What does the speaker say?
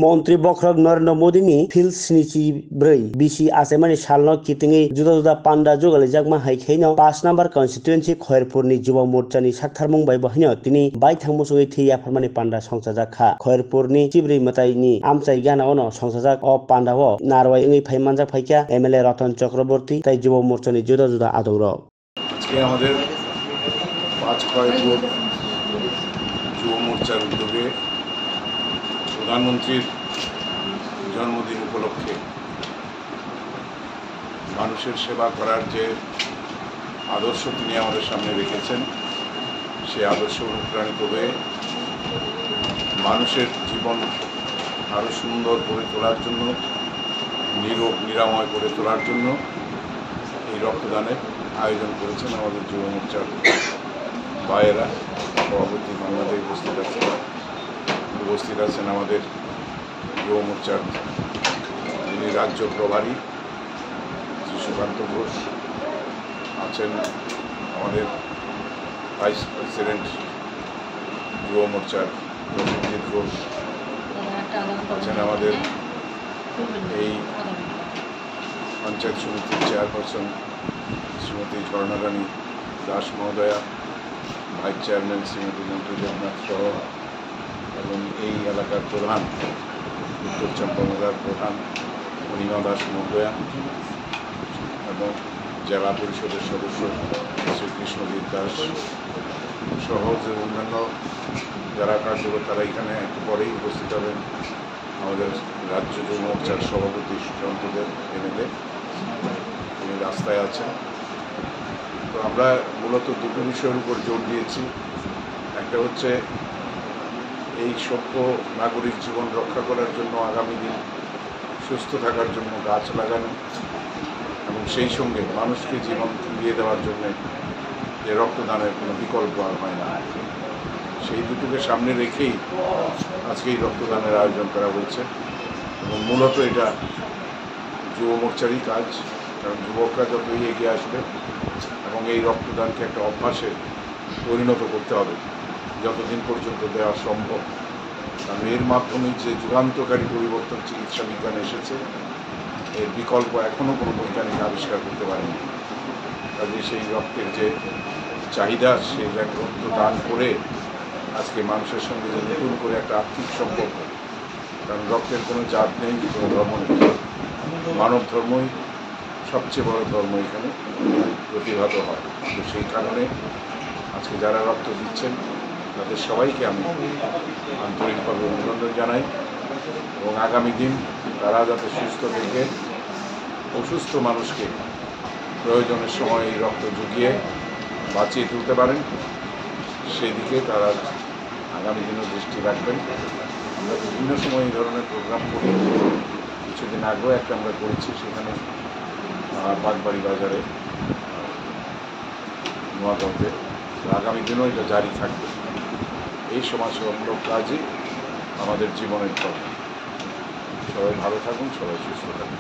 Montri Bokrok Narayan Modini Phil Snichi Bray BC Asemani Shalno Kitingi Juda Panda Jogal Jagma Haikeno 5 number constituency Khairpurni Juba Morchani Saktharmung bai bahino tini bai thangmusui thiya pharmani panda songsajak kha Khairpurni Chibri Mataini Amchai Gana ono songsajak o panda o narwai ngi phaimanjak phaikya MLA Ratan Chakraborty tai Juba Morchani juda adoro আজকে আমাদের 5 খয়পুর যুব মোর্চার উদ্যোগে প্রধানমন্ত্রীর জন্মদিন উপলক্ষে মানুষের সেবা করার যে আদর্শ তিনি আমাদের সামনে রেখেছেন সেই আদর্শ অনুপ্রাণিত হয়ে মানুষের জীবন আরো সুন্দর করে তোলার জন্য নিরাময় করে তোলার জন্য এই রক্তদানের আয়োজন করেছেন আমাদের যুব মোর্চার ভাইয়েরা। সভাপতি বাংলাদেশ উপস্থিত আছেন আমাদের যুব মোর্চার যিনি রাজ্য প্রভারী সুকান্ত ঘোষ আছেন, আমাদের ভাইস প্রেসিডেন্ট যুব মোর্চার প্রসেনজিৎ ঘোষ আছেন, আমাদের এই পঞ্চায়েত সমিতির চেয়ারপারসন শ্রীমতী ঝর্ণারানী দাস মহোদয়া, ভাইস চেয়ারম্যান শ্রীমতী মন্ত্রী দেবনাথ সহ এবং এই এলাকার প্রধান উত্তর চম্পানগর প্রধান অনিমা দাস মহোদয়া এবং জেলা পরিষদের সদস্য শ্রীকৃষ্ণদীপ দাস সহ যে অন্যান্য যারা কার্যকর তারা এখানে একটু পরেই উপস্থিত হবেন। আমাদের রাজ্য যুব মোর্চার সভাপতি সুকান্তদেব এমএলএ তিনি রাস্তায় আছেন। তো আমরা মূলত দুটো বিষয়ের উপর জোর দিয়েছি। একটা হচ্ছে এই সভ্য নাগরিক জীবন রক্ষা করার জন্য আগামী দিন সুস্থ থাকার জন্য গাছ লাগানো এবং সেই সঙ্গে মানুষকে জীবন ফিরিয়ে দেওয়ার জন্য যে রক্তদানের কোনো বিকল্প আর হয় না, সেই দুটোকে সামনে রেখেই আজকে এই রক্তদানের আয়োজন করা হয়েছে। এবং মূলত এটা যুব মোর্চারই কাজ, কারণ যুবকরা যতই এগিয়ে আসবে এবং এই রক্তদানকে একটা অভ্যাসে পরিণত করতে হবে যতদিন পর্যন্ত দেওয়া সম্ভব। কারণ এর মাধ্যমে যে যুগান্তকারী পরিবর্তন চিকিৎসা বিজ্ঞানে এসেছে এর বিকল্প এখনও কোনো বৈজ্ঞানিক আবিষ্কার করতে পারেনি। কাজে সেই রক্তের যে চাহিদা সেই রক্ত দান করে আজকে মানুষের সঙ্গে যে নতুন করে একটা আর্থিক সম্পর্ক, কারণ রক্তের কোনো জাত নেই, কোনো ধর্ম নেই, মানব ধর্মই সবচেয়ে বড় ধর্ম এখানে প্রতিভাত হয়। তো সেই কারণে আজকে যারা রক্ত দিচ্ছেন তাদের সবাইকে আমি আন্তরিকভাবে অভিনন্দন জানাই এবং আগামী দিন তারা যাতে সুস্থ থেকে অসুস্থ মানুষকে প্রয়োজনের সময় এই রক্ত জুগিয়ে বাঁচিয়ে তুলতে পারেন সেদিকে তারা আগামী দিনও দৃষ্টি রাখবেন। আমরা বিভিন্ন সময় এই ধরনের প্রোগ্রাম করি, কিছুদিন আগেও একটা আমরা করেছি সেখানে বাগবাড়ি বাজারে নোয়াগাঁওতে। আগামী দিনও এটা জারি থাকবে। এই সমাজসেবামূলক কাজই আমাদের জীবনের পথ। সবাই ভালো থাকুন, সবাই সুস্থ থাকুন।